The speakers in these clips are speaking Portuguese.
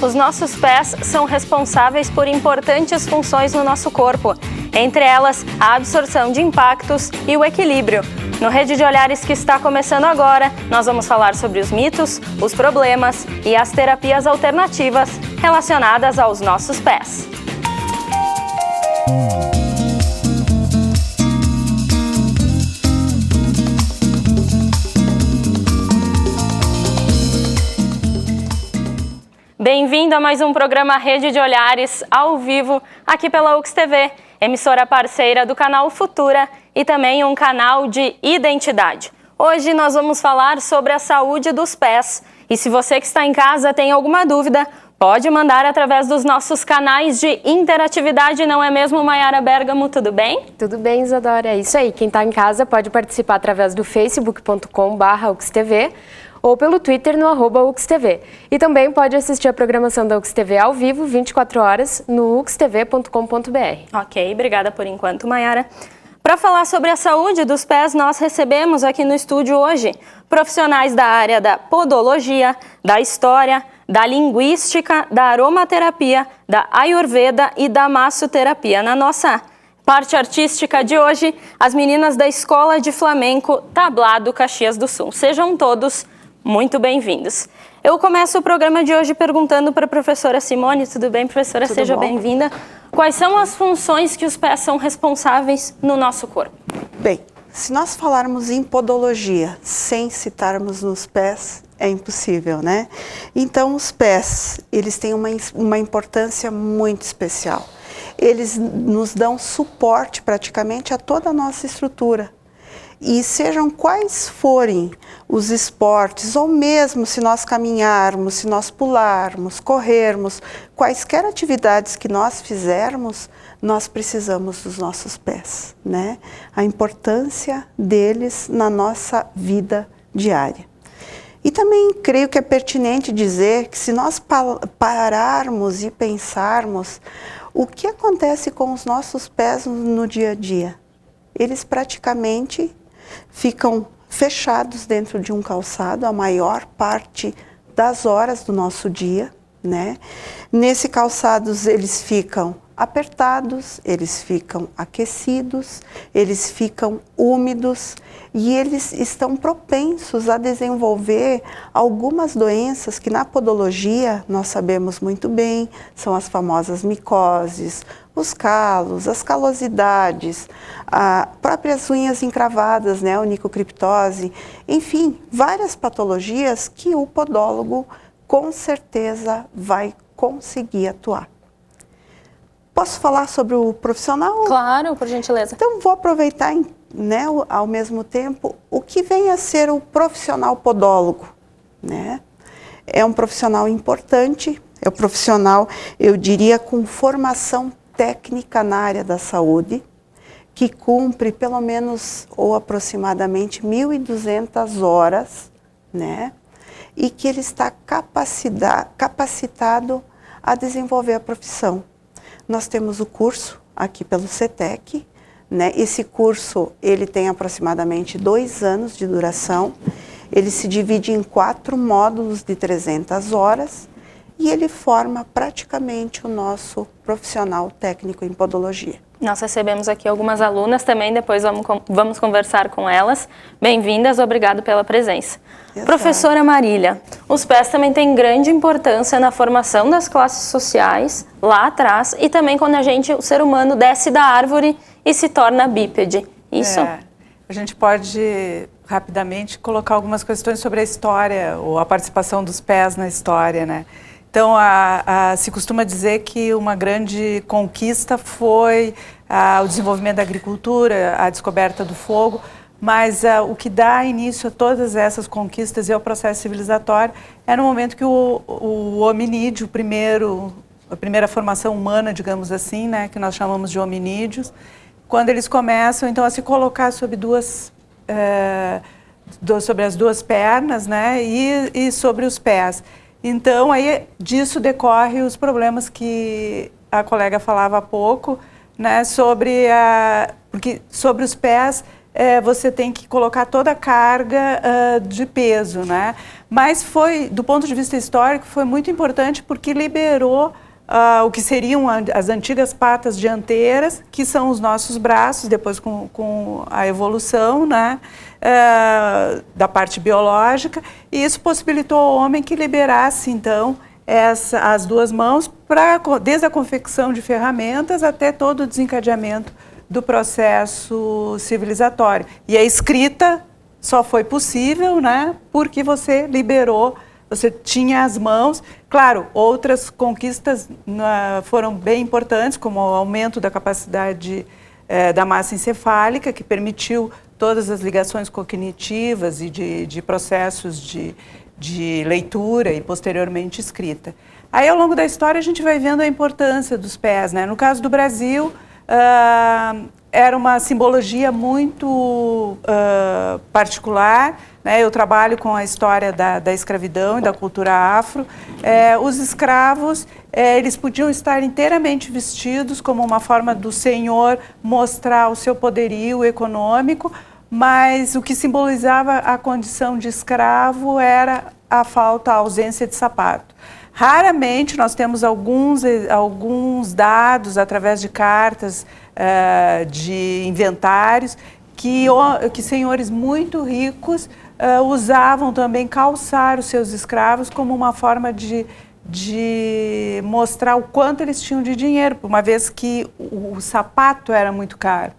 Os nossos pés são responsáveis por importantes funções no nosso corpo, entre elas a absorção de impactos e o equilíbrio. No Rede de Olhares, que está começando agora, nós vamos falar sobre os mitos, os problemas e as terapias alternativas relacionadas aos nossos pés. Bem-vindo a mais um programa Rede de Olhares, ao vivo, aqui pela UX-TV, emissora parceira do canal Futura e também um canal de identidade. Hoje nós vamos falar sobre a saúde dos pés. E se você que está em casa tem alguma dúvida, pode mandar através dos nossos canais de interatividade, não é mesmo, Mayara Bergamo? Tudo bem? Tudo bem, Isadora, é isso aí. Quem está em casa pode participar através do facebook.com/UXTV ou pelo Twitter no @UXTV. E também pode assistir a programação da UXTV ao vivo, 24 horas, no uxtv.com.br. Ok, obrigada por enquanto, Mayara. Para falar sobre a saúde dos pés, nós recebemos aqui no estúdio hoje profissionais da área da podologia, da história, da linguística, da aromaterapia, da ayurveda e da massoterapia. Na nossa parte artística de hoje, as meninas da Escola de Flamenco Tablado Caxias do Sul. Sejam todos muito bem-vindos. Eu começo o programa de hoje perguntando para a professora Simone. Tudo bem, professora? Seja bem-vinda. Quais são as funções que os pés são responsáveis no nosso corpo? Bem, se nós falarmos em podologia sem citarmos nos pés, é impossível, né? Então, os pés, eles têm uma importância muito especial. Eles nos dão suporte praticamente a toda a nossa estrutura. E sejam quais forem os esportes, ou mesmo se nós caminharmos, se nós pularmos, corrermos, quaisquer atividades que nós fizermos, nós precisamos dos nossos pés, né? A importância deles na nossa vida diária. E também creio que é pertinente dizer que se nós pararmos e pensarmos o que acontece com os nossos pés no dia a dia, eles praticamente ficam fechados dentro de um calçado a maior parte das horas do nosso dia, né? Nesse calçado eles ficam apertados, eles ficam aquecidos, eles ficam úmidos e eles estão propensos a desenvolver algumas doenças que na podologia nós sabemos muito bem, são as famosas micoses, os calos, as calosidades, as próprias unhas encravadas, né, onicocriptose, enfim, várias patologias que o podólogo com certeza vai conseguir atuar. Posso falar sobre o profissional? Claro, por gentileza. Então, vou aproveitar, né, ao mesmo tempo, o que vem a ser o profissional podólogo, né? É um profissional importante, é um profissional, eu diria, com formação técnica na área da saúde, que cumpre pelo menos ou aproximadamente 1.200 horas, né? E que ele está capacitado a desenvolver a profissão. Nós temos o curso aqui pelo CETEC, né? Esse curso ele tem aproximadamente 2 anos de duração, ele se divide em 4 módulos de 300 horas e ele forma praticamente o nosso profissional técnico em podologia. Nós recebemos aqui algumas alunas também, depois vamos conversar com elas. Bem-vindas, obrigado pela presença. Exato. Professora Marília, os pés também têm grande importância na formação das classes sociais, lá atrás, e também quando o ser humano desce da árvore e se torna bípede. Isso? A gente pode rapidamente colocar algumas questões sobre a história, ou a participação dos pés na história, né? Então, se costuma dizer que uma grande conquista foi o desenvolvimento da agricultura, a descoberta do fogo, mas o que dá início a todas essas conquistas e ao processo civilizatório é no momento que o hominídeo, a primeira formação humana, digamos assim, né, que nós chamamos de hominídeos, quando eles começam, então, a se colocar sobre sobre as duas pernas, né, e sobre os pés. Então, aí disso decorre os problemas que a colega falava há pouco, né, porque sobre os pés você tem que colocar toda a carga de peso, né? Mas foi, do ponto de vista histórico, foi muito importante porque liberou o que seriam as antigas patas dianteiras, que são os nossos braços, depois com a evolução, né, da parte biológica, e isso possibilitou ao homem que liberasse, então, as duas mãos, desde a confecção de ferramentas até todo o desencadeamento do processo civilizatório. E a escrita só foi possível, né, porque você liberou, você tinha as mãos. Claro, outras conquistas foram bem importantes, como o aumento da capacidade da massa encefálica, que permitiu todas as ligações cognitivas e de processos de leitura e posteriormente escrita. Aí, ao longo da história, a gente vai vendo a importância dos pés, né? No caso do Brasil, era uma simbologia muito particular, né? Eu trabalho com a história da escravidão e da cultura afro. Os escravos, eles podiam estar inteiramente vestidos como uma forma do senhor mostrar o seu poderio econômico, mas o que simbolizava a condição de escravo era a falta, a ausência de sapato. Raramente nós temos alguns dados através de cartas, de inventários, que senhores muito ricos usavam também calçar os seus escravos como uma forma de mostrar o quanto eles tinham de dinheiro, uma vez que o sapato era muito caro,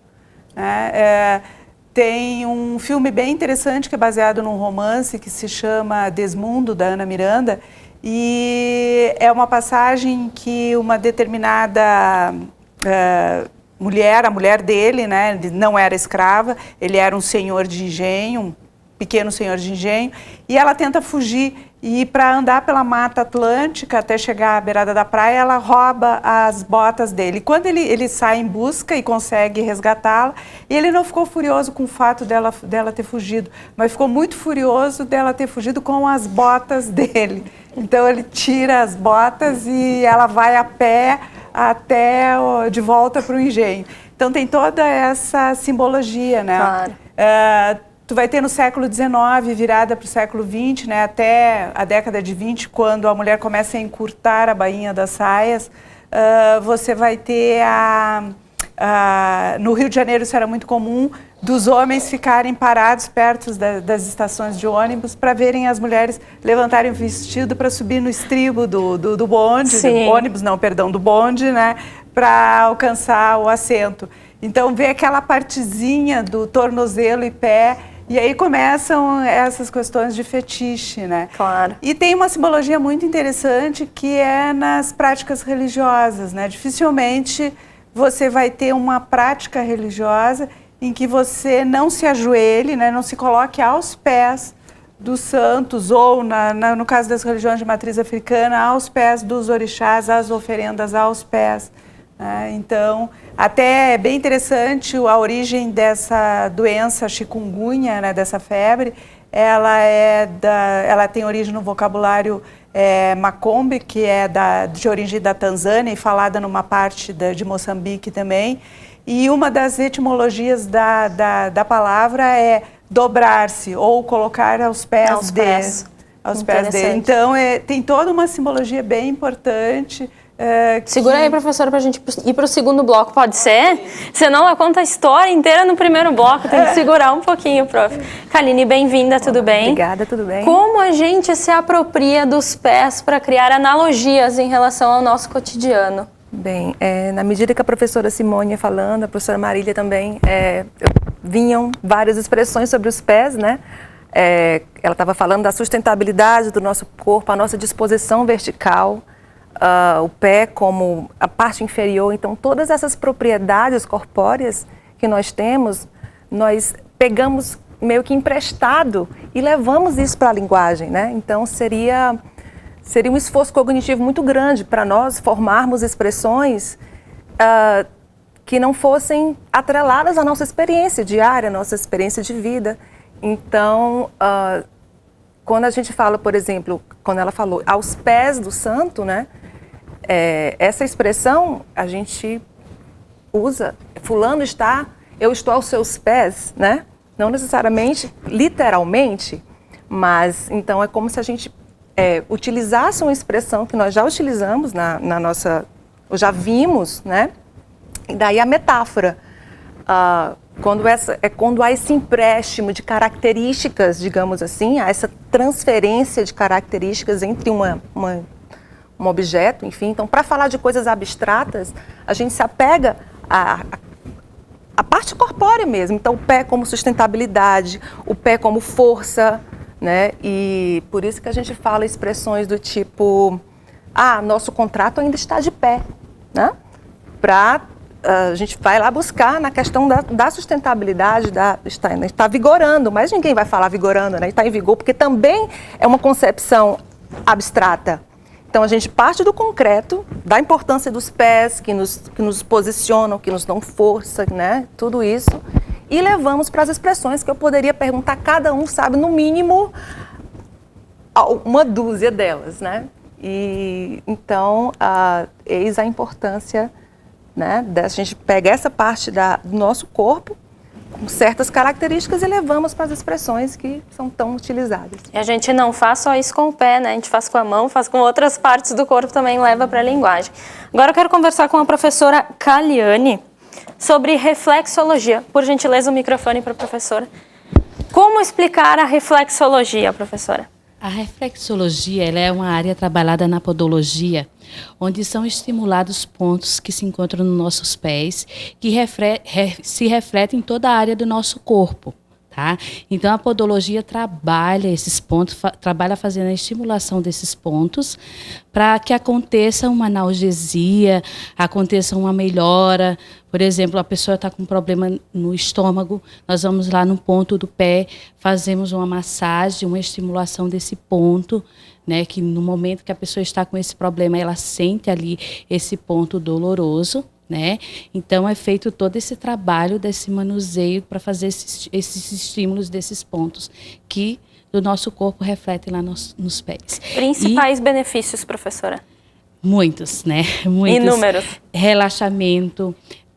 né? Tem um filme bem interessante que é baseado num romance que se chama Desmundo, da Ana Miranda, e é uma passagem que uma determinada mulher, a mulher dele, né, ele não era escrava, ele era um senhor de engenho, um pequeno senhor de engenho, e ela tenta fugir, e para andar pela Mata Atlântica até chegar à beirada da praia, ela rouba as botas dele. Quando ele sai em busca e consegue resgatá-la, ele não ficou furioso com o fato dela ter fugido, mas ficou muito furioso dela ter fugido com as botas dele. Então ele tira as botas e ela vai a pé até de volta para o engenho. Então tem toda essa simbologia, né? Claro. Tu vai ter no século XIX, virada para o século XX, né, até a década de 20, quando a mulher começa a encurtar a bainha das saias, você vai ter no Rio de Janeiro isso era muito comum, dos homens ficarem parados perto das estações de ônibus para verem as mulheres levantarem o vestido para subir no estribo do bonde, do bonde, né, para alcançar o assento. Então, vê aquela partezinha do tornozelo e pé, e aí começam essas questões de fetiche, né? Claro. E tem uma simbologia muito interessante que é nas práticas religiosas, né? Dificilmente você vai ter uma prática religiosa em que você não se ajoelhe, né? Não se coloque aos pés dos santos, ou no caso das religiões de matriz africana, aos pés dos orixás, as oferendas aos pés. Então, até é bem interessante a origem dessa doença chikungunya, né, dessa febre. Ela tem origem no vocabulário Makombe, que é de origem da Tanzânia e falada numa parte de Moçambique também. E uma das etimologias da palavra é dobrar-se ou colocar aos pés dele. Então, tem toda uma simbologia bem importante. Segura aí, professora, para a gente ir para o segundo bloco, pode ser? Senão ela conta a história inteira no primeiro bloco, tem que segurar um pouquinho, prof. Kaline, bem-vinda, tudo bem? Obrigada, tudo bem. Como a gente se apropria dos pés para criar analogias em relação ao nosso cotidiano? Bem, na medida que a professora Simone ia falando, a professora Marília também, vinham várias expressões sobre os pés, né? Ela estava falando da sustentabilidade do nosso corpo, a nossa disposição vertical, o pé como a parte inferior. Então, todas essas propriedades corpóreas que nós temos, nós pegamos meio que emprestado e levamos isso para a linguagem, né? Então, seria um esforço cognitivo muito grande para nós formarmos expressões que não fossem atreladas à nossa experiência diária, à nossa experiência de vida. Então, quando a gente fala, por exemplo, quando ela falou aos pés do santo, né? Essa expressão a gente usa, fulano eu estou aos seus pés, né? não necessariamente, literalmente, mas então é como se a gente utilizasse uma expressão que nós já utilizamos na nossa, já vimos, né? E daí a metáfora, quando há esse empréstimo de características, digamos assim, há essa transferência de características entre um objeto, enfim. Então, para falar de coisas abstratas, a gente se apega à parte corpórea mesmo. Então, o pé como sustentabilidade, o pé como força, né? E por isso que a gente fala expressões do tipo, nosso contrato ainda está de pé, né? A gente vai lá buscar na questão da sustentabilidade, está vigorando, mas ninguém vai falar vigorando, né? Está em vigor, porque também é uma concepção abstrata. Então, a gente parte do concreto, da importância dos pés, que nos posicionam, que nos dão força, né? Tudo isso. E levamos para as expressões que eu poderia perguntar, cada um sabe, no mínimo, uma dúzia delas, né? E, então, eis a importância, né? A gente pega essa parte do nosso corpo, com certas características, e levamos para as expressões que são tão utilizadas. E a gente não faz só isso com o pé, né? A gente faz com a mão, faz com outras partes do corpo também, leva para a linguagem. Agora eu quero conversar com a professora Kaliane sobre reflexologia. Por gentileza, o microfone para a professora. Como explicar a reflexologia, professora? A reflexologia ela é uma área trabalhada na podologia, onde são estimulados pontos que se encontram nos nossos pés, que se refletem em toda a área do nosso corpo. Tá? Então, a podologia trabalha esses pontos, trabalha fazendo a estimulação desses pontos para que aconteça uma analgesia, aconteça uma melhora. Por exemplo, a pessoa está com um problema no estômago, nós vamos lá no ponto do pé, fazemos uma massagem, uma estimulação desse ponto, né, que no momento que a pessoa está com esse problema, ela sente ali esse ponto doloroso. Né? Então, é feito todo esse trabalho desse manuseio para fazer esses estímulos desses pontos que do nosso corpo refletem lá nos pés. Principais benefícios, professora? Muitos, né? Muitos. Inúmeros. Relaxamento,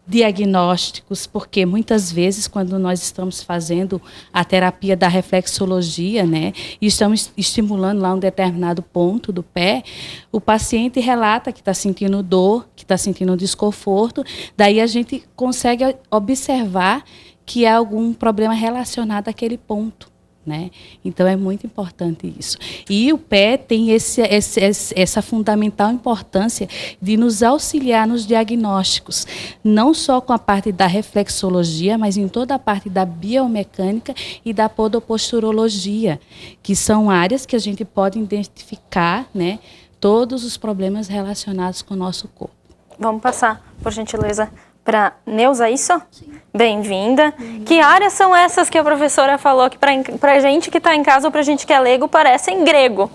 diagnósticos, porque muitas vezes quando nós estamos fazendo a terapia da reflexologia, né, e estamos estimulando lá um determinado ponto do pé, o paciente relata que está sentindo dor, que está sentindo desconforto, daí a gente consegue observar que há algum problema relacionado àquele ponto. Né? Então, é muito importante isso. E o pé tem essa fundamental importância de nos auxiliar nos diagnósticos, não só com a parte da reflexologia, mas em toda a parte da biomecânica e da podoposturologia, que são áreas que a gente pode identificar, né, todos os problemas relacionados com o nosso corpo. Vamos passar, por gentileza, para Neuza, isso? Sim. Bem-vinda. Que áreas são essas que a professora falou que para gente que está em casa ou para gente que é leigo parecem grego?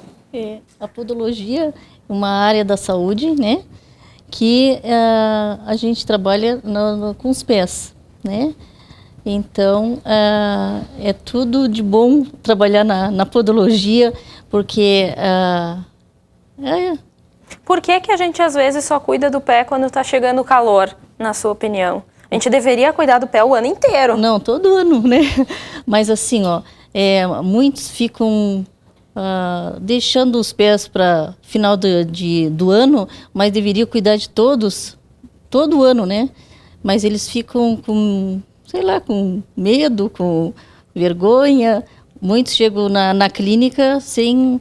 A podologia é uma área da saúde, né, que a gente trabalha com os pés, né? Então, é tudo de bom trabalhar na podologia, porque... Por que a gente às vezes só cuida do pé quando está chegando o calor, na sua opinião? A gente deveria cuidar do pé o ano inteiro. Não, todo ano, né? Mas assim, muitos ficam deixando os pés para final do ano, mas deveria cuidar de todos, todo ano, né? Mas eles ficam com, sei lá, com medo, com vergonha. Muitos chegam na clínica sem...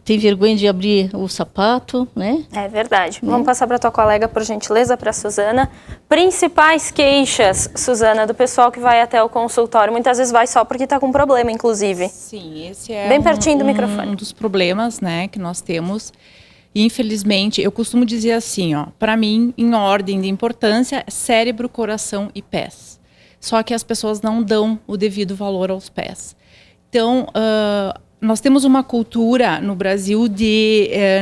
Tem vergonha de abrir o sapato, né? É verdade. Vamos passar para a tua colega, por gentileza, para a Suzana. Principais queixas, Suzana, do pessoal que vai até o consultório. Muitas vezes vai só porque está com problema, inclusive. Sim, esse é bem pertinho do microfone. Um dos problemas, né, que nós temos. Infelizmente, eu costumo dizer assim, para mim, em ordem de importância, cérebro, coração e pés. Só que as pessoas não dão o devido valor aos pés. Então, nós temos uma cultura no Brasil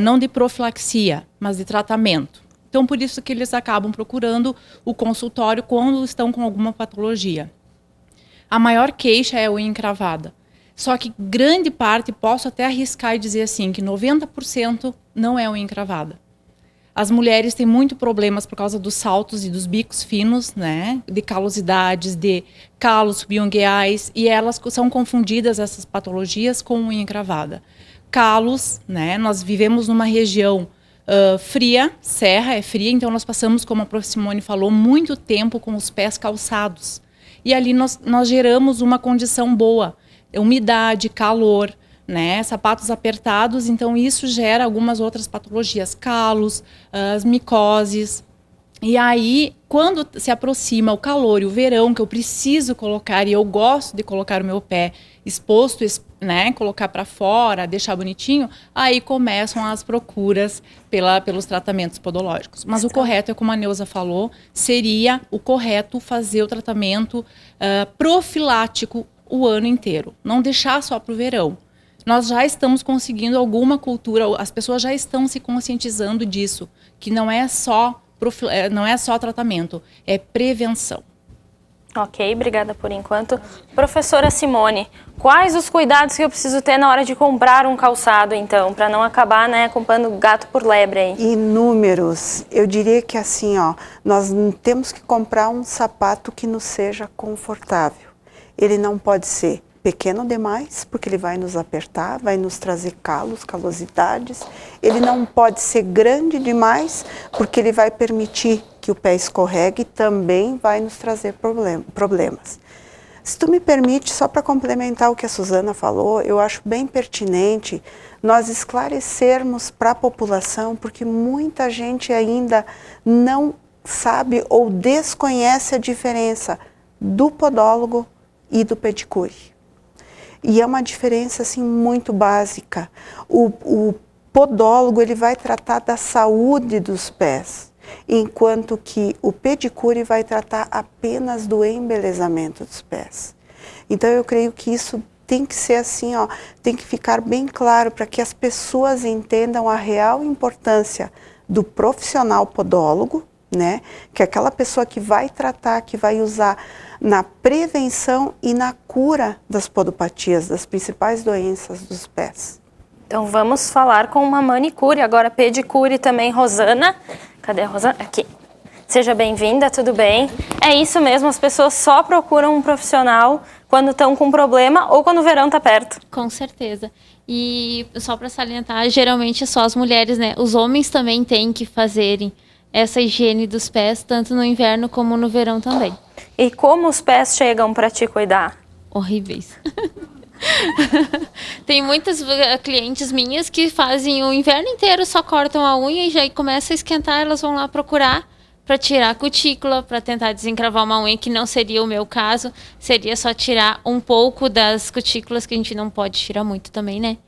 não de profilaxia, mas de tratamento. Então, por isso que eles acabam procurando o consultório quando estão com alguma patologia. A maior queixa é a unha encravada. Só que grande parte, posso até arriscar e dizer assim, que 90% não é unha encravada. As mulheres têm muito problemas por causa dos saltos e dos bicos finos, né? De calosidades, de calos subungueais, e elas são confundidas, essas patologias, com unha encravada. Calos, né? Nós vivemos numa região fria, serra é fria, então nós passamos, como a prof. Simone falou, muito tempo com os pés calçados. E ali nós geramos uma condição boa, umidade, calor, né? Sapatos apertados, então isso gera algumas outras patologias, calos, as micoses. E aí, quando se aproxima o calor e o verão, que eu preciso colocar, e eu gosto de colocar o meu pé exposto, né, colocar para fora, deixar bonitinho, aí começam as procuras pelos tratamentos podológicos. Mas o correto, é como a Neuza falou, seria o correto fazer o tratamento profilático o ano inteiro, não deixar só para o verão. Nós já estamos conseguindo alguma cultura, as pessoas já estão se conscientizando disso, que não é só tratamento, é prevenção. Ok, obrigada por enquanto. Professora Simone, quais os cuidados que eu preciso ter na hora de comprar um calçado, então, para não acabar, né, comprando gato por lebre aí? Inúmeros. Eu diria que assim, ó, nós temos que comprar um sapato que nos seja confortável. Ele não pode ser pequeno demais, porque ele vai nos apertar, vai nos trazer calos, calosidades. Ele não pode ser grande demais, porque ele vai permitir que o pé escorregue e também vai nos trazer problemas. Se tu me permite, só para complementar o que a Suzana falou, eu acho bem pertinente nós esclarecermos para a população, porque muita gente ainda não sabe ou desconhece a diferença do podólogo e do pedicure. E é uma diferença assim muito básica. O podólogo ele vai tratar da saúde dos pés, enquanto que o pedicure vai tratar apenas do embelezamento dos pés. Então eu creio que isso tem que ser assim, ó, tem que ficar bem claro para que as pessoas entendam a real importância do profissional podólogo, né? Que é aquela pessoa que vai tratar, que vai usar na prevenção e na cura das podopatias, das principais doenças dos pés. Então vamos falar com uma manicure, agora pedicure também, Rosana. Cadê a Rosana? Aqui. Seja bem-vinda, tudo bem? É isso mesmo, as pessoas só procuram um profissional quando estão com problema ou quando o verão está perto. Com certeza. E só para salientar, geralmente é só as mulheres, né? Os homens também têm que fazerem essa higiene dos pés, tanto no inverno como no verão também. E como os pés chegam para te cuidar? Horríveis. Tem muitas clientes minhas que fazem o inverno inteiro, só cortam a unha e já começa a esquentar, elas vão lá procurar para tirar a cutícula, para tentar desencravar uma unha, que não seria o meu caso, seria só tirar um pouco das cutículas, que a gente não pode tirar muito também, né?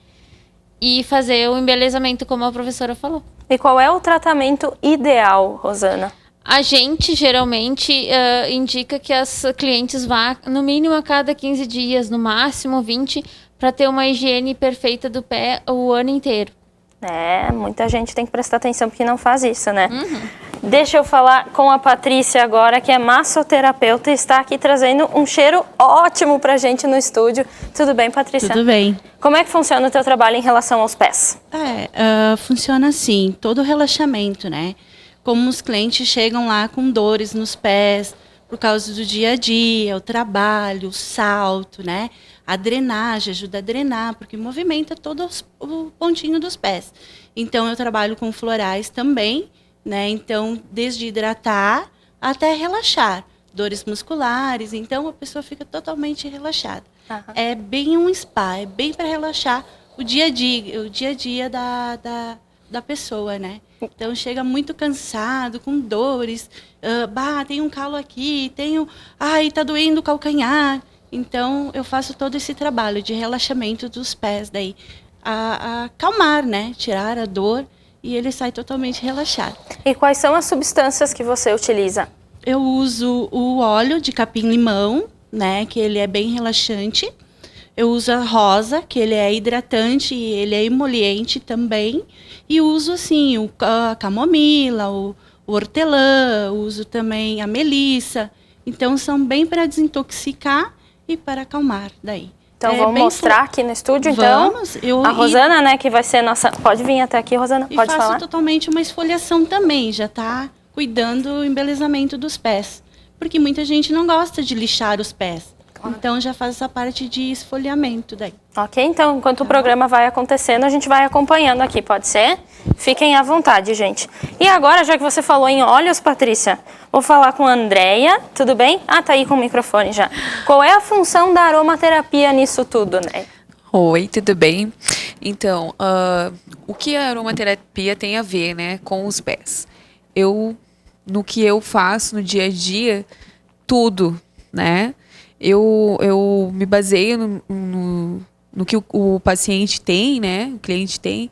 E fazer o embelezamento, como a professora falou. E qual é o tratamento ideal, Rosana? A gente geralmente indica que as clientes vá no mínimo a cada 15 dias, no máximo 20, para ter uma higiene perfeita do pé o ano inteiro. É, muita gente tem que prestar atenção porque não faz isso, né? Deixa eu falar com a Patrícia agora, que é massoterapeuta e está aqui trazendo um cheiro ótimo pra gente no estúdio. Tudo bem, Patrícia? Tudo bem. Como é que funciona o teu trabalho em relação aos pés? Funciona assim, todo o relaxamento, né? Como os clientes chegam lá com dores nos pés, por causa do dia a dia, o trabalho, o salto, né? A drenagem, ajuda a drenar, porque movimenta todo o pontinho dos pés. Então, eu trabalho com florais também, né? Então, desde hidratar até relaxar. Dores musculares, então a pessoa fica totalmente relaxada. É bem um spa, é bem para relaxar o dia a dia da pessoa, né? Então chega muito cansado, com dores, tem um calo aqui, tá doendo o calcanhar. Então eu faço todo esse trabalho de relaxamento dos pés, daí a acalmar, né? Tirar a dor e ele sai totalmente relaxado. E quais são as substâncias que você utiliza? Eu uso o óleo de capim-limão, né? Que ele é bem relaxante. Eu uso a rosa, que ele é hidratante e ele é emoliente também. E uso, assim, a camomila, o hortelã, uso também a melissa. Então, são bem para desintoxicar e para acalmar daí. Então vamos mostrar aqui no estúdio, então. Vamos. A Rosana, né, que vai ser nossa... Pode vir até aqui, Rosana, pode falar. E faço totalmente uma esfoliação também, já tá cuidando do embelezamento dos pés. Porque muita gente não gosta de lixar os pés. Então já faz essa parte de esfoliamento daí. Ok, então enquanto o programa vai acontecendo, a gente vai acompanhando aqui, pode ser? Fiquem à vontade, gente. E agora, já que você falou em óleos, Patrícia, vou falar com a Andréia, tudo bem? Ah, tá aí com o microfone já. Qual é a função da aromaterapia nisso tudo, né? Oi, tudo bem? Então, o que a aromaterapia tem a ver, né, com os pés? No que eu faço no dia a dia, tudo, né? Eu me baseio no que o paciente tem, né? O cliente tem,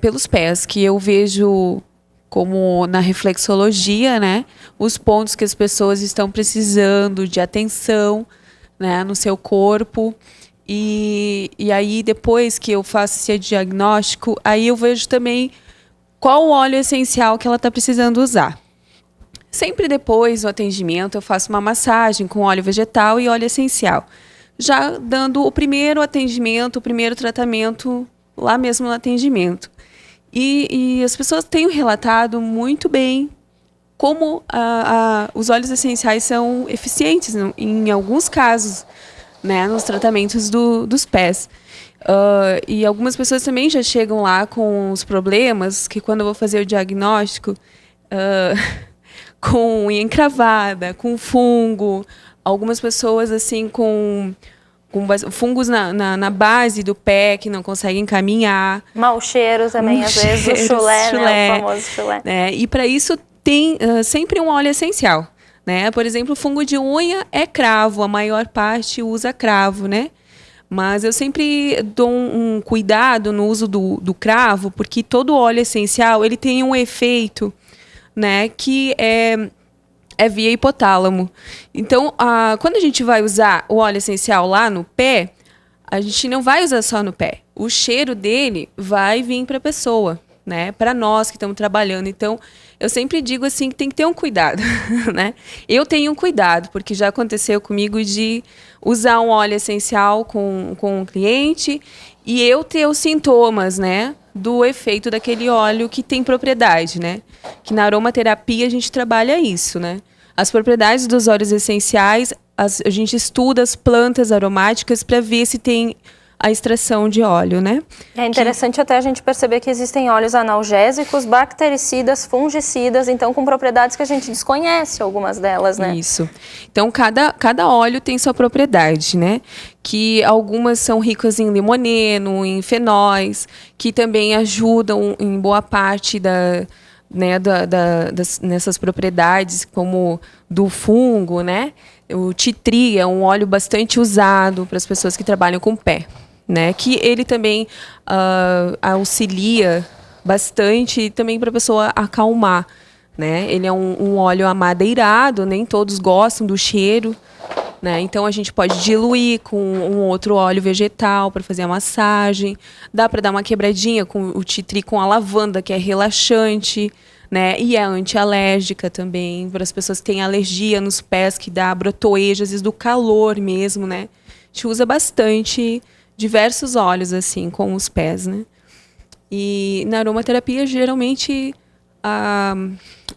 pelos pés, que eu vejo como na reflexologia, né? Os pontos que as pessoas estão precisando de atenção, né, no seu corpo. E aí, depois que eu faço esse diagnóstico, aí eu vejo também qual o óleo essencial que ela está precisando usar. Sempre depois do atendimento, eu faço uma massagem com óleo vegetal e óleo essencial. Já dando o primeiro atendimento, o primeiro tratamento lá mesmo no atendimento. E as pessoas têm relatado muito bem como os óleos essenciais são eficientes em alguns casos, né, nos tratamentos dos pés. E algumas pessoas também já chegam lá com os problemas que quando eu vou fazer o diagnóstico... com unha encravada, com fungo, algumas pessoas assim com fungos na base do pé que não conseguem caminhar. Mau cheiro também, às vezes, o chulé, né, o famoso chulé. E para isso tem sempre um óleo essencial, né? Por exemplo, o fungo de unha é cravo, a maior parte usa cravo, né? Mas eu sempre dou um cuidado no uso do cravo, porque todo óleo essencial ele tem um efeito, né, que é via hipotálamo. Então, quando a gente vai usar o óleo essencial lá no pé, a gente não vai usar só no pé. O cheiro dele vai vir para a pessoa, né, para nós que estamos trabalhando. Então, eu sempre digo assim que tem que ter um cuidado, né? Eu tenho um cuidado, porque já aconteceu comigo de usar um óleo essencial com um cliente e eu ter os sintomas, né, do efeito daquele óleo que tem propriedade, né? Que na aromaterapia a gente trabalha isso, né? As propriedades dos óleos essenciais, a gente estuda as plantas aromáticas para ver se tem a extração de óleo, né? É interessante até a gente perceber que existem óleos analgésicos, bactericidas, fungicidas, então com propriedades que a gente desconhece, algumas delas, né? Isso. Então, cada óleo tem sua propriedade, né? Que algumas são ricas em limoneno, em fenóis, que também ajudam em boa parte nessas propriedades, como do fungo, né? O tea tree é um óleo bastante usado para as pessoas que trabalham com o pé, né? Que ele também auxilia bastante também para a pessoa acalmar, né? Ele é um óleo amadeirado, nem todos gostam do cheiro, né? Então a gente pode diluir com um outro óleo vegetal para fazer a massagem. Dá para dar uma quebradinha com o tea tree com a lavanda, que é relaxante, né? E é antialérgica também, para as pessoas que têm alergia nos pés, que dá brotoeja, às vezes do calor mesmo, né? A gente usa bastante diversos óleos, assim, com os pés, né? E na aromaterapia, geralmente,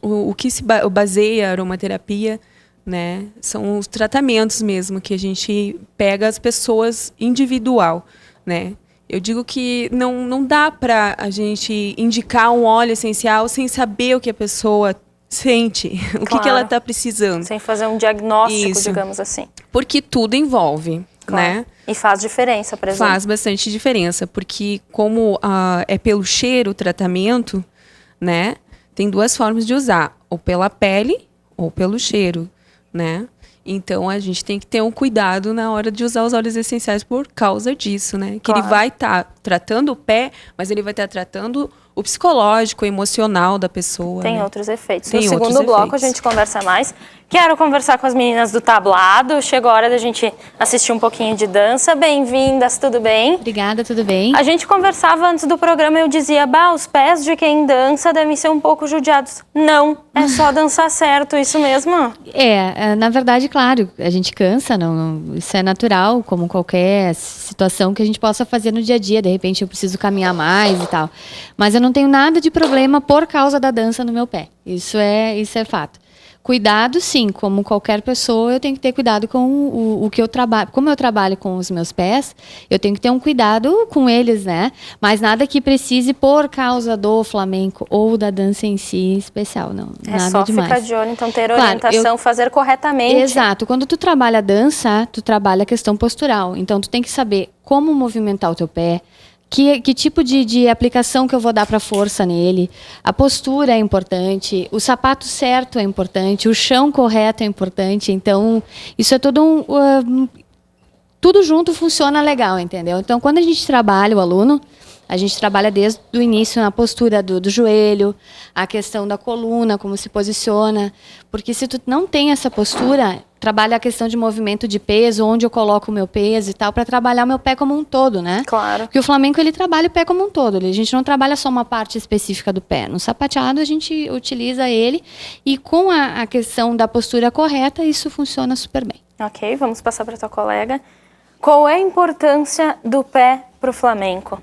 o que se baseia a aromaterapia, né, são os tratamentos mesmo, que a gente pega as pessoas individual, né? Eu digo que não dá para a gente indicar um óleo essencial sem saber o que a pessoa sente, o que ela está precisando. Sem fazer um diagnóstico, digamos assim. Porque tudo envolve, né? E faz diferença, por exemplo. Faz bastante diferença, porque como é pelo cheiro o tratamento, né? Tem duas formas de usar, ou pela pele ou pelo cheiro, né? Então, a gente tem que ter um cuidado na hora de usar os óleos essenciais por causa disso, né? Que ele vai estar tratando o pé, mas ele vai estar tratando o psicológico, o emocional da pessoa. Tem né? outros efeitos. Tem No outros segundo bloco efeitos. a gente conversa mais. Quero conversar com as meninas do tablado. Chegou a hora da gente assistir um pouquinho de dança. Bem-vindas, tudo bem? Obrigada, tudo bem? A gente conversava antes do programa e eu dizia, os pés de quem dança devem ser um pouco judiados. Não, é só dançar certo, isso mesmo? Na verdade, claro, a gente cansa, isso é natural, como qualquer situação que a gente possa fazer no dia a dia. De repente eu preciso caminhar mais e tal. Mas eu não tenho nada de problema por causa da dança no meu pé. Isso é fato. Cuidado, sim, como qualquer pessoa, eu tenho que ter cuidado com o que eu trabalho. Como eu trabalho com os meus pés, eu tenho que ter um cuidado com eles, né? Mas nada que precise por causa do flamenco ou da dança em si especial, não. Nada só demais. ficar de olho, então ter orientação, fazer corretamente. Exato. Quando tu trabalha a dança, tu trabalha a questão postural. Então, tu tem que saber como movimentar o teu pé, que tipo de aplicação que eu vou dar para força nele. A postura é importante, o sapato certo é importante, o chão correto é importante. Então, isso é tudo tudo junto funciona legal, entendeu? Então, quando a gente trabalha o aluno, a gente trabalha desde o início na postura do joelho, a questão da coluna, como se posiciona. Porque se tu não tem essa postura, trabalha a questão de movimento de peso, onde eu coloco o meu peso e tal, para trabalhar o meu pé como um todo, né? Claro. Porque o flamenco, ele trabalha o pé como um todo. A gente não trabalha só uma parte específica do pé. No sapateado, a gente utiliza ele. E com a questão da postura correta, isso funciona super bem. Ok, vamos passar para a tua colega. Qual é a importância do pé para o flamenco?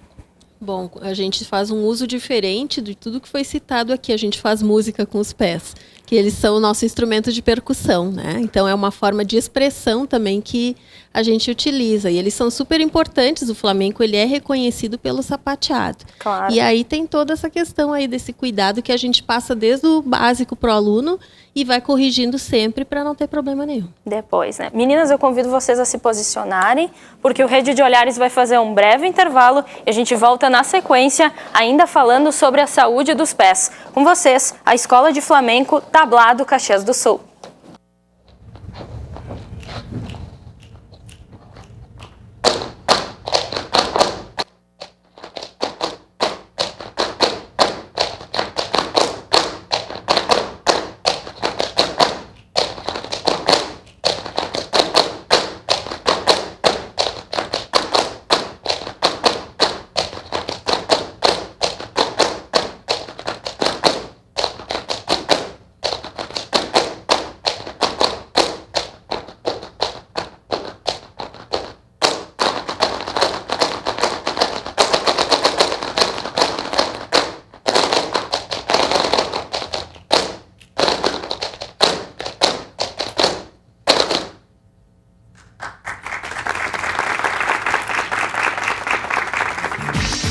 Bom, a gente faz um uso diferente de tudo que foi citado aqui. A gente faz música com os pés, que eles são o nosso instrumento de percussão, né? Então, é uma forma de expressão também que a gente utiliza. E eles são super importantes. O flamenco, ele é reconhecido pelo sapateado. Claro. E aí tem toda essa questão aí desse cuidado que a gente passa desde o básico para o aluno e vai corrigindo sempre para não ter problema nenhum. Depois, né? Meninas, eu convido vocês a se posicionarem, porque o Rede de Olhares vai fazer um breve intervalo e a gente volta na sequência, ainda falando sobre a saúde dos pés. Com vocês, a Escola de Flamenco Tablado Caxias do Sul.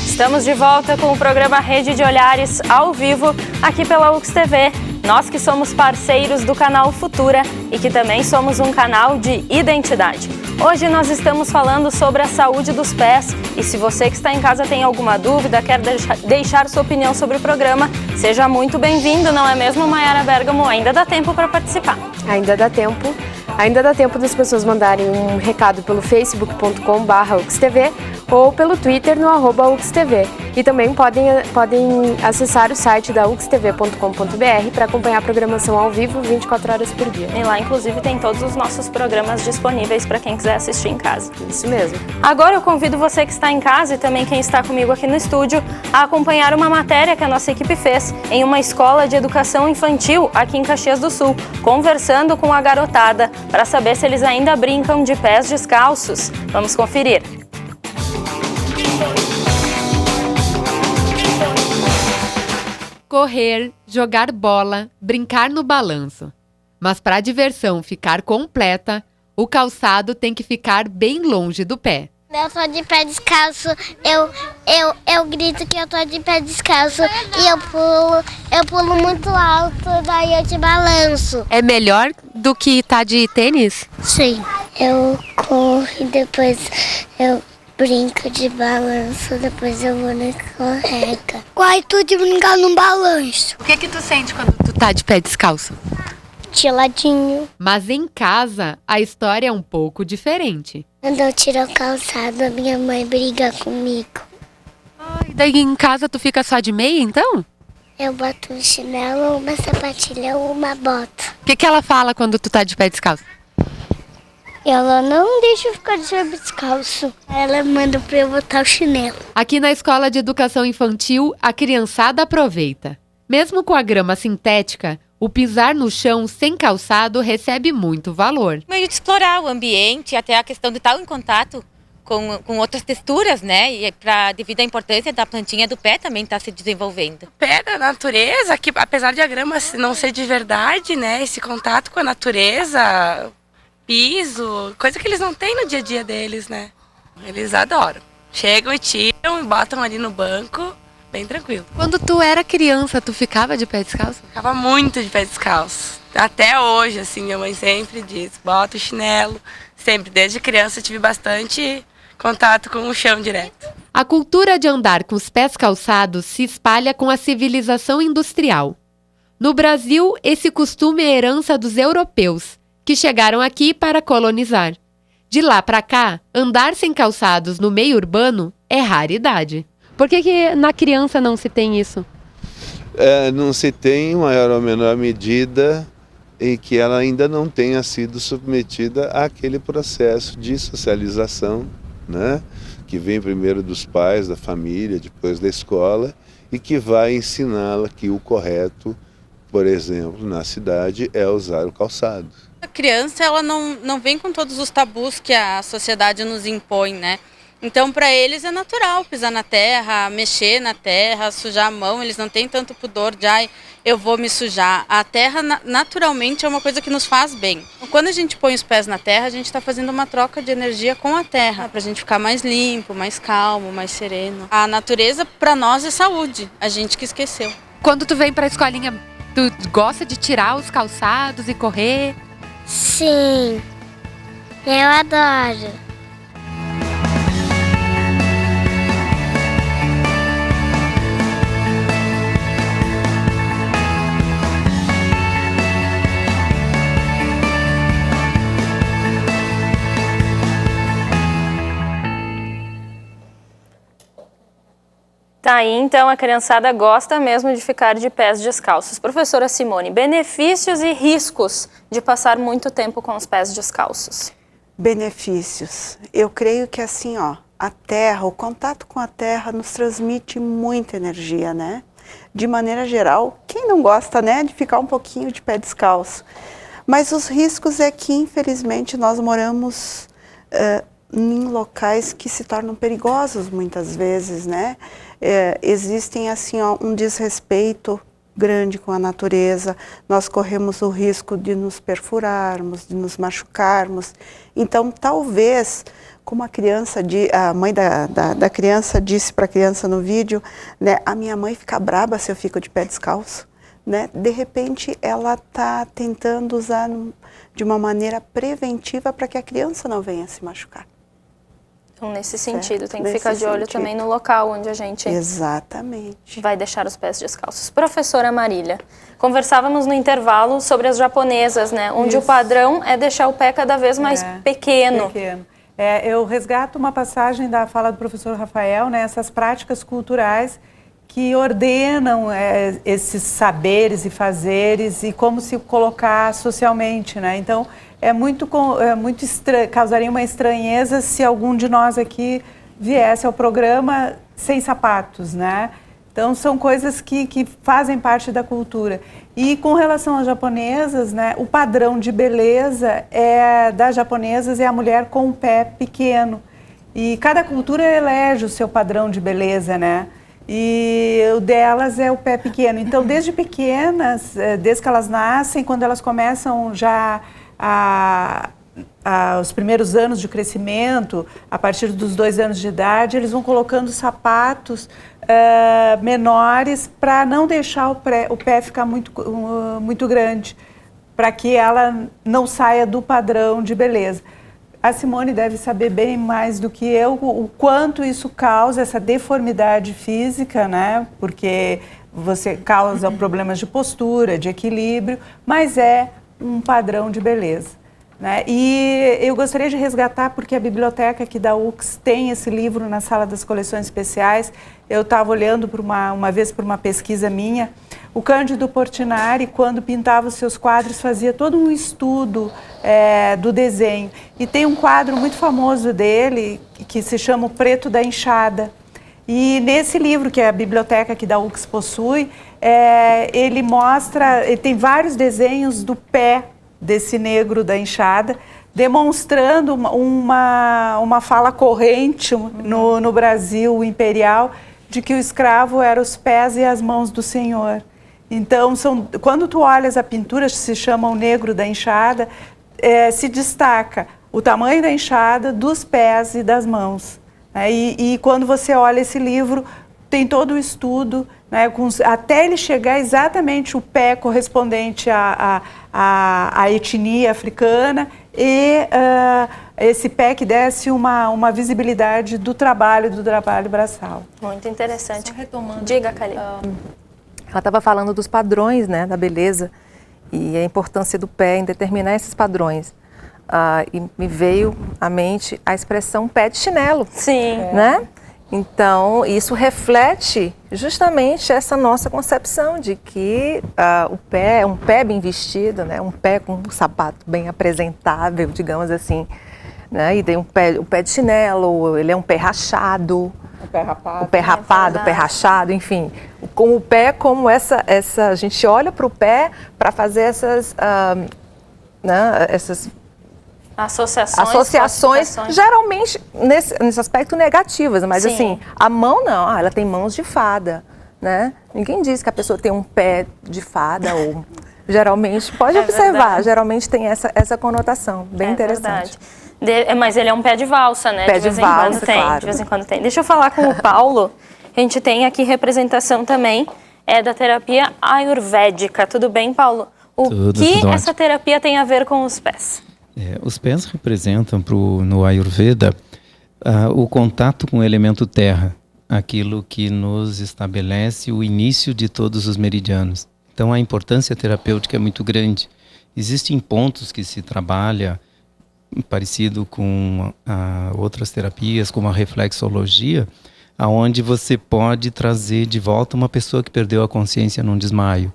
Estamos de volta com o programa Rede de Olhares ao vivo aqui pela UX TV. Nós que somos parceiros do canal Futura e que também somos um canal de identidade. Hoje nós estamos falando sobre a saúde dos pés e se você que está em casa tem alguma dúvida, quer deixar sua opinião sobre o programa, seja muito bem-vindo, não é mesmo, Mayara Bergamo? Ainda dá tempo para participar. Ainda dá tempo. Ainda dá tempo das pessoas mandarem um recado pelo facebook.com/uxtv ou pelo Twitter no @uxtv. E também podem acessar o site da uxtv.com.br para acompanhar a programação ao vivo 24 horas por dia. E lá, inclusive, tem todos os nossos programas disponíveis para quem quiser assistir em casa. Isso mesmo. Agora eu convido você que está em casa e também quem está comigo aqui no estúdio a acompanhar uma matéria que a nossa equipe fez em uma escola de educação infantil aqui em Caxias do Sul, conversando com a garotada para saber se eles ainda brincam de pés descalços. Vamos conferir. Correr, jogar bola, brincar no balanço. Mas para a diversão ficar completa, o calçado tem que ficar bem longe do pé. Eu tô de pé descalço, eu grito que eu tô de pé descalço e eu pulo muito alto, daí eu te balanço. É melhor do que estar de tênis? Sim, eu corro e depois eu brinco de balanço, depois eu vou na escorrega. Gosto de brincar no balanço. O que tu sente quando tu tá de pé descalço? Geladinho. Mas em casa, a história é um pouco diferente. Quando eu tiro o calçado, a minha mãe briga comigo. Ai, daí em casa tu fica só de meia, então? Eu boto um chinelo, uma sapatilha ou uma bota. O que ela fala quando tu tá de pé descalço? Ela não deixa eu ficar de pé descalço. Ela manda pra eu botar o chinelo. Aqui na Escola de Educação Infantil, a criançada aproveita. Mesmo com a grama sintética, o pisar no chão sem calçado recebe muito valor. Meio de explorar o ambiente, até a questão de estar em contato com outras texturas, né? E devido à importância da plantinha do pé também está se desenvolvendo. O pé da natureza, que apesar de a grama não ser de verdade, né? Esse contato com a natureza, piso, coisa que eles não têm no dia a dia deles, né? Eles adoram. Chegam e tiram e botam ali no banco, bem tranquilo. Quando tu era criança, tu ficava de pé descalço? Ficava muito de pé descalço. Até hoje, assim, minha mãe sempre diz, bota o chinelo. Sempre, desde criança, tive bastante contato com o chão direto. A cultura de andar com os pés calçados se espalha com a civilização industrial. No Brasil, esse costume é herança dos europeus, que chegaram aqui para colonizar. De lá para cá, andar sem calçados no meio urbano é raridade. Por que na criança não se tem isso? Não se tem, em maior ou menor medida, em que ela ainda não tenha sido submetida àquele processo de socialização, né? Que vem primeiro dos pais, da família, depois da escola, e que vai ensiná-la que o correto, por exemplo, na cidade, é usar o calçado. A criança, ela não vem com todos os tabus que a sociedade nos impõe, né? Então, para eles é natural pisar na terra, mexer na terra, sujar a mão. Eles não têm tanto pudor de, eu vou me sujar. A terra, naturalmente, é uma coisa que nos faz bem. Quando a gente põe os pés na terra, a gente está fazendo uma troca de energia com a terra, para a gente ficar mais limpo, mais calmo, mais sereno. A natureza, para nós, é saúde. A gente que esqueceu. Quando tu vem para a escolinha, tu gosta de tirar os calçados e correr? Sim, eu adoro. Tá aí, então, a criançada gosta mesmo de ficar de pés descalços. Professora Simone, benefícios e riscos de passar muito tempo com os pés descalços? Benefícios. Eu creio que assim, a terra, o contato com a terra nos transmite muita energia, né? De maneira geral, quem não gosta, né, de ficar um pouquinho de pé descalço? Mas os riscos é que, infelizmente, nós moramos em locais que se tornam perigosos muitas vezes, né? Existem assim um desrespeito grande com a natureza, nós corremos o risco de nos perfurarmos, de nos machucarmos. Então, talvez, como a mãe da criança disse para a criança no vídeo, né, a minha mãe fica braba se eu fico de pé descalço, né? De repente, ela está tentando usar de uma maneira preventiva para que a criança não venha se machucar. Então, nesse sentido, tem que ficar de olho também no local onde a gente vai deixar os pés descalços. Professora Marília, conversávamos no intervalo sobre as japonesas, né? Onde o padrão é deixar o pé cada vez mais pequeno. Eu resgato uma passagem da fala do professor Rafael, né? Essas práticas culturais que ordenam esses saberes e fazeres e como se colocar socialmente, né? Então, causaria uma estranheza se algum de nós aqui viesse ao programa sem sapatos, né? Então, são coisas que fazem parte da cultura. E com relação às japonesas, né, o padrão de beleza das japonesas é a mulher com o pé pequeno. E cada cultura elege o seu padrão de beleza, né? E o delas é o pé pequeno. Então, desde pequenas, desde que elas nascem, quando elas começam já os primeiros anos de crescimento, a partir dos 2 anos de idade, eles vão colocando sapatos menores para não deixar o pé ficar muito grande, para que ela não saia do padrão de beleza. A Simone deve saber bem mais do que eu o quanto isso causa essa deformidade física, né? Porque você causa problemas de postura, de equilíbrio, mas é um padrão de beleza. né? E eu gostaria de resgatar, porque a biblioteca aqui da UX tem esse livro na sala das coleções especiais. Eu estava olhando uma vez por uma pesquisa minha. O Cândido Portinari, quando pintava os seus quadros, fazia todo um estudo do desenho. E tem um quadro muito famoso dele, que se chama O Preto da Enxada. E nesse livro, que a biblioteca aqui da UX possui, ele tem vários desenhos do pé desse negro da enxada, demonstrando uma fala corrente no Brasil imperial de que o escravo era os pés e as mãos do senhor. Então, quando tu olhas a pintura, se chama o negro da enxada, se destaca o tamanho da enxada, dos pés e das mãos. Né? E quando você olha esse livro, tem todo o estudo, né, até ele chegar exatamente o pé correspondente à etnia africana e esse pé que desse uma visibilidade do trabalho braçal. Muito interessante. Só retomando. Diga, Kali. Ela estava falando dos padrões, né, da beleza e a importância do pé em determinar esses padrões. E me veio à mente a expressão pé de chinelo. Sim. Né? Então, isso reflete justamente essa nossa concepção de que o pé é um pé bem vestido, né? Um pé com um sapato bem apresentável, digamos assim. Né? E tem o pé de chinelo, ele é um pé rachado. O pé rapado. O pé rapado, o pé rachado, enfim. Com o pé como essa a gente olha para o pé para fazer essas associações geralmente nesse aspecto negativas, mas sim, assim, a mão não, ela tem mãos de fada, né? Ninguém diz que a pessoa tem um pé de fada ou geralmente, pode observar, verdade. Geralmente tem essa conotação, bem interessante. Mas ele é um pé de valsa, né? Pé de valsa, claro. De vez em quando tem. Deixa eu falar com o Paulo, a gente tem aqui representação também da terapia ayurvédica. Tudo bem, Paulo? O que essa terapia tem a ver com os pés? Os pés representam no Ayurveda o contato com o elemento terra, aquilo que nos estabelece o início de todos os meridianos. Então a importância terapêutica é muito grande. Existem pontos que se trabalha parecido com outras terapias, como a reflexologia, aonde você pode trazer de volta uma pessoa que perdeu a consciência num desmaio,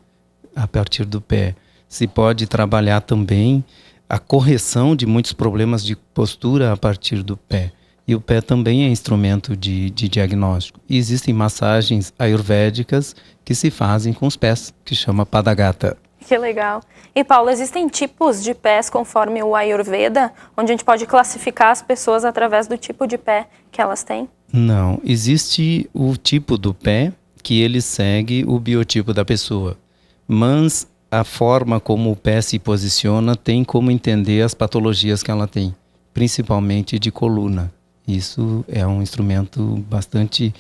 a partir do pé. Se pode trabalhar também a correção de muitos problemas de postura a partir do pé. E o pé também é instrumento de diagnóstico. E existem massagens ayurvédicas que se fazem com os pés, que chama Padagata. Que legal. E Paulo, existem tipos de pés conforme o Ayurveda, onde a gente pode classificar as pessoas através do tipo de pé que elas têm? Não, existe o tipo do pé que ele segue o biotipo da pessoa. Mas a forma como o pé se posiciona tem como entender as patologias que ela tem, principalmente de coluna. Isso é um instrumento bastante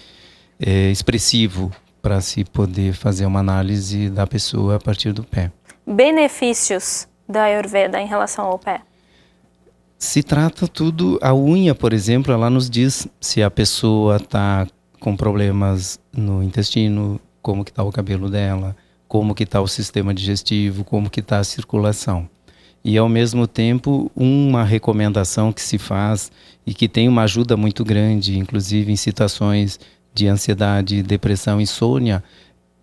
expressivo para se poder fazer uma análise da pessoa a partir do pé. Benefícios da Ayurveda em relação ao pé? Se trata tudo, a unha, por exemplo, ela nos diz se a pessoa está com problemas no intestino, como que está o cabelo dela, como que está o sistema digestivo, como que está a circulação. E, ao mesmo tempo, uma recomendação que se faz e que tem uma ajuda muito grande, inclusive em situações de ansiedade, depressão, insônia,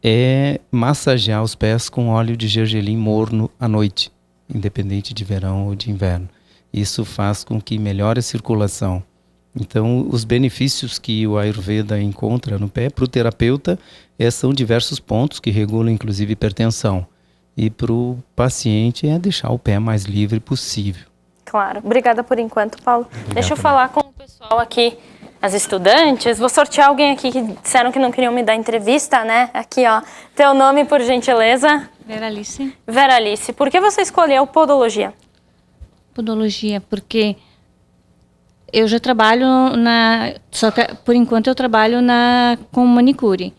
é massagear os pés com óleo de gergelim morno à noite, independente de verão ou de inverno. Isso faz com que melhore a circulação. Então, os benefícios que o Ayurveda encontra no pé, para o terapeuta, são diversos pontos que regulam, inclusive, hipertensão. E para o paciente é deixar o pé mais livre possível. Claro. Obrigada por enquanto, Paulo. Obrigado. Deixa eu falar com o pessoal aqui, as estudantes. Vou sortear alguém aqui que disseram que não queriam me dar entrevista, né? Aqui, ó. Teu nome, por gentileza? Veralice. Veralice. Por que você escolheu podologia? Podologia, porque eu já trabalho só que por enquanto eu trabalho com manicure.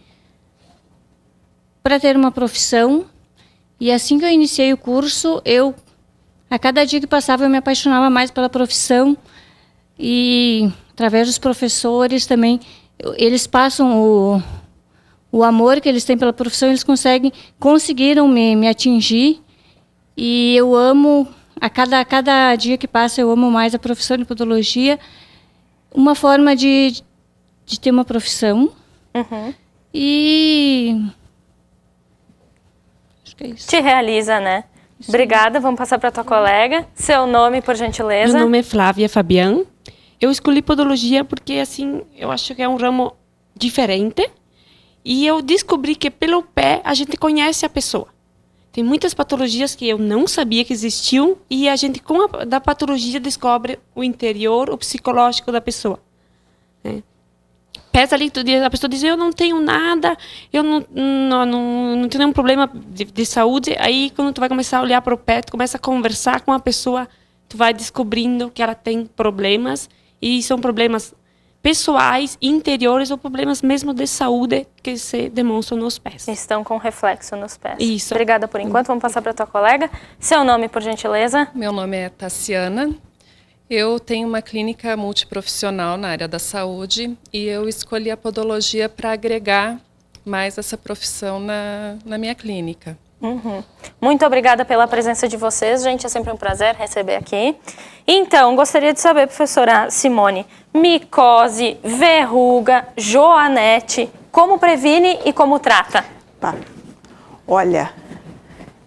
Para ter uma profissão, e assim que eu iniciei o curso, a cada dia que passava eu me apaixonava mais pela profissão e através dos professores também, eles passam o amor que eles têm pela profissão, eles conseguiram me atingir e eu amo A cada dia que passa, eu amo mais a profissão de podologia. Uma forma de ter uma profissão. E... acho que é isso. Te realiza, né? Isso. Obrigada, vamos passar para tua colega. Seu nome, por gentileza. Meu nome é Flávia Fabian. Eu escolhi podologia porque, assim, eu acho que é um ramo diferente. E eu descobri que pelo pé a gente conhece a pessoa. Tem muitas patologias que eu não sabia que existiam e a gente, com a patologia, descobre o interior, o psicológico da pessoa. Né? Pés ali, a pessoa diz, eu não tenho nada, eu não tenho nenhum problema de saúde. Aí, quando tu vai começar a olhar para o pé, tu começa a conversar com a pessoa, tu vai descobrindo que ela tem problemas, e são problemas pessoais, interiores ou problemas mesmo de saúde que se demonstram nos pés. Estão com reflexo nos pés. Isso. Obrigada por enquanto. Vamos passar para a tua colega. Seu nome, por gentileza. Meu nome é Tassiana. Eu tenho uma clínica multiprofissional na área da saúde e eu escolhi a podologia para agregar mais essa profissão na minha clínica. Muito obrigada pela presença de vocês, gente. É sempre um prazer receber aqui. Então, gostaria de saber, professora Simone, micose, verruga, joanete, como previne e como trata? Olha,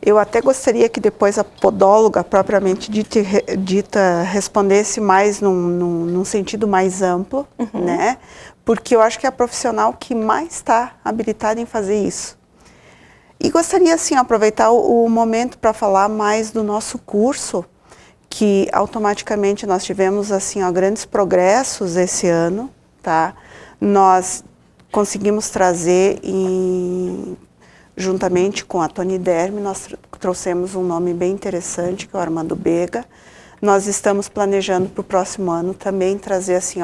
eu até gostaria que depois a podóloga propriamente dita respondesse mais num sentido mais amplo, né? Porque eu acho que é a profissional que mais está habilitada em fazer isso. E gostaria, assim, aproveitar o momento para falar mais do nosso curso, que automaticamente nós tivemos, assim, grandes progressos esse ano, tá? Nós conseguimos trazer, juntamente com a Tony Derme, nós trouxemos um nome bem interessante, que é o Armando Bega. Nós estamos planejando para o próximo ano também trazer, assim,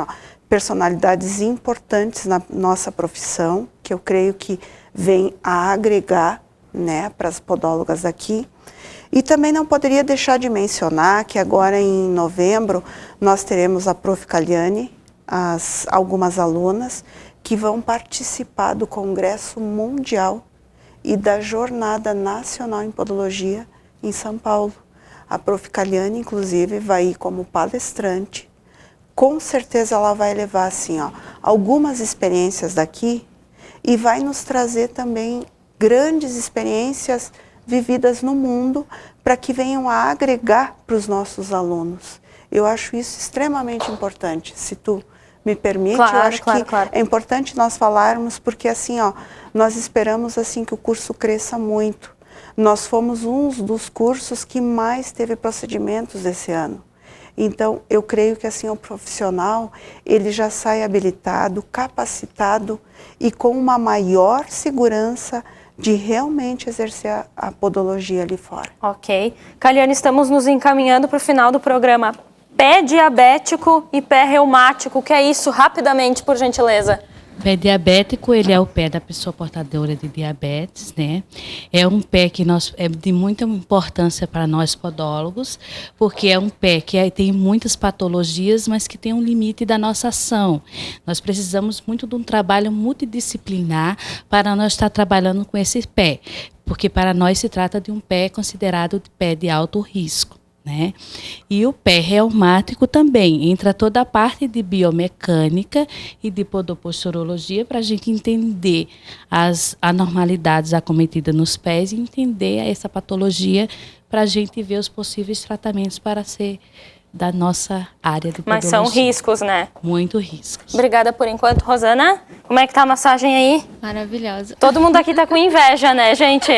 personalidades importantes na nossa profissão, que eu creio que vem a agregar, né, para as podólogas aqui. E também não poderia deixar de mencionar que agora em novembro nós teremos a Prof. Caliane, algumas alunas que vão participar do Congresso Mundial e da Jornada Nacional em Podologia em São Paulo. A Prof. Caliane, inclusive, vai ir como palestrante. Com certeza ela vai levar, assim, algumas experiências daqui e vai nos trazer também grandes experiências vividas no mundo para que venham a agregar para os nossos alunos. Eu acho isso extremamente importante. Se tu me permite, eu acho que é importante nós falarmos, porque assim, nós esperamos assim que o curso cresça muito. Nós fomos um dos cursos que mais teve procedimentos esse ano. Então, eu creio que assim o profissional, ele já sai habilitado, capacitado e com uma maior segurança de realmente exercer a podologia ali fora. Ok. Caliane, estamos nos encaminhando para o final do programa. Pé diabético e pé reumático, o que é isso? Rapidamente, por gentileza. Pé diabético, ele é o pé da pessoa portadora de diabetes, né? É um pé que é de muita importância para nós podólogos, porque é um pé que tem muitas patologias, mas que tem um limite da nossa ação. Nós precisamos muito de um trabalho multidisciplinar para nós estar trabalhando com esse pé, porque para nós se trata de um pé considerado de pé de alto risco. Né? E o pé reumático também, entra toda a parte de biomecânica e de podoposturologia para a gente entender as anormalidades acometidas nos pés e entender essa patologia para a gente ver os possíveis tratamentos para ser da nossa área de podologia. Mas são riscos, né? Muito riscos. Obrigada por enquanto. Rosana, como é que tá a massagem aí? Maravilhosa. Todo mundo aqui tá com inveja, né, gente?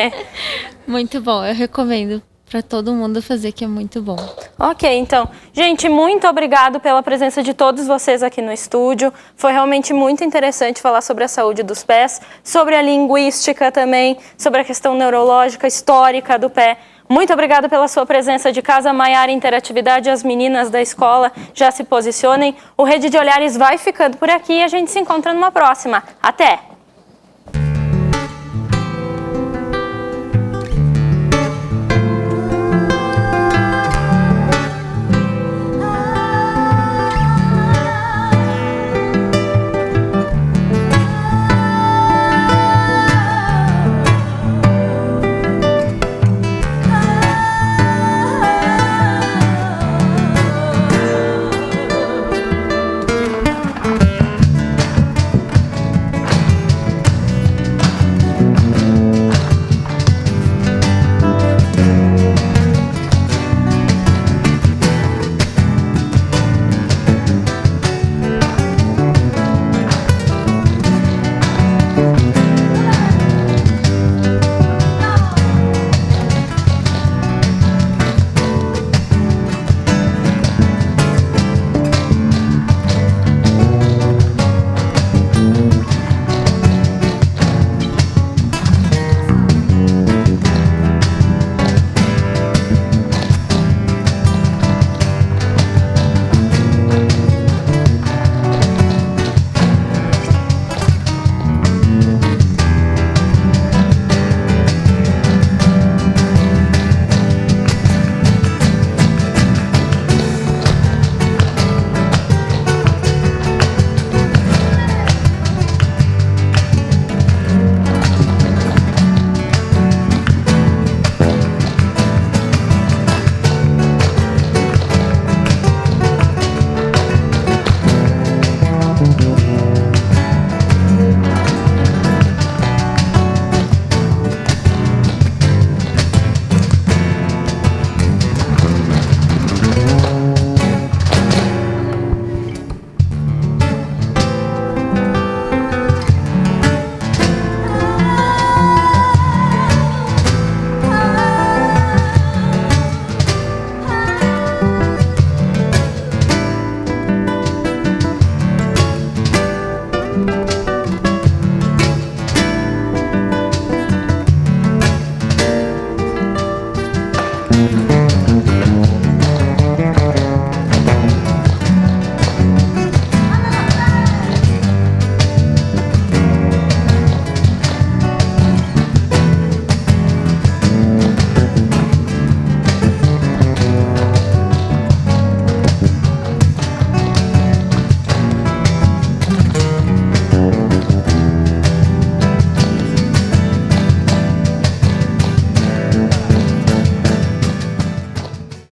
Muito bom, eu recomendo para todo mundo fazer, que é muito bom. Ok, então, gente, muito obrigado pela presença de todos vocês aqui no estúdio. Foi realmente muito interessante falar sobre a saúde dos pés, sobre a linguística também, sobre a questão neurológica, histórica do pé. Muito obrigada pela sua presença de casa. Maiara Interatividade, as meninas da escola já se posicionem. O Rede de Olhares vai ficando por aqui e a gente se encontra numa próxima. Até!